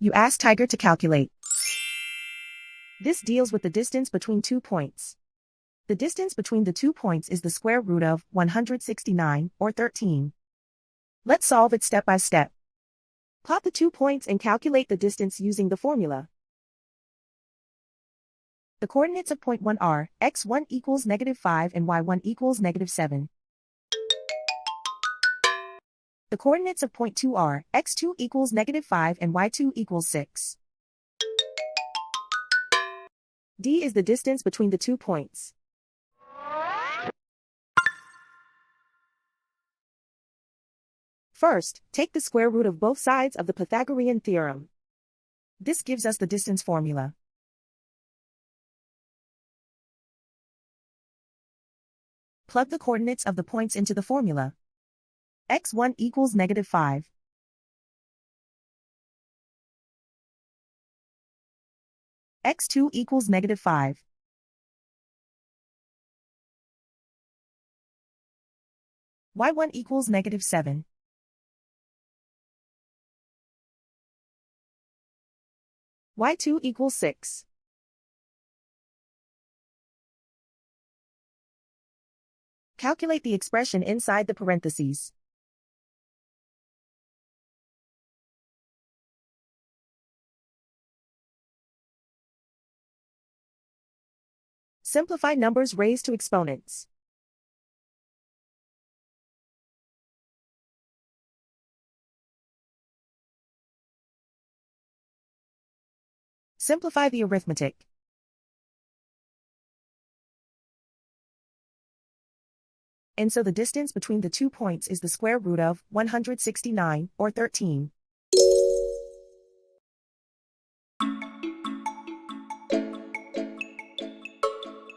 You ask Tiger to calculate. This deals with the distance between 2 points. The distance between the 2 points is the square root of 169, or 13. Let's solve it step by step. Plot the 2 points and calculate the distance using the formula. The coordinates of point 1 are x1 equals -5 and y1 equals -7. The coordinates of point 2 are x2 equals -5 and y2 equals 6. D is the distance between the 2 points. First, take the square root of both sides of the Pythagorean theorem. This gives us the distance formula. Plug the coordinates of the points into the formula. x1 equals -5. x2 equals -5. y1 equals -7. y2 equals 6. Calculate the expression inside the parentheses. Simplify numbers raised to exponents. Simplify the arithmetic. And so the distance between the 2 points is the square root of 169, or 13.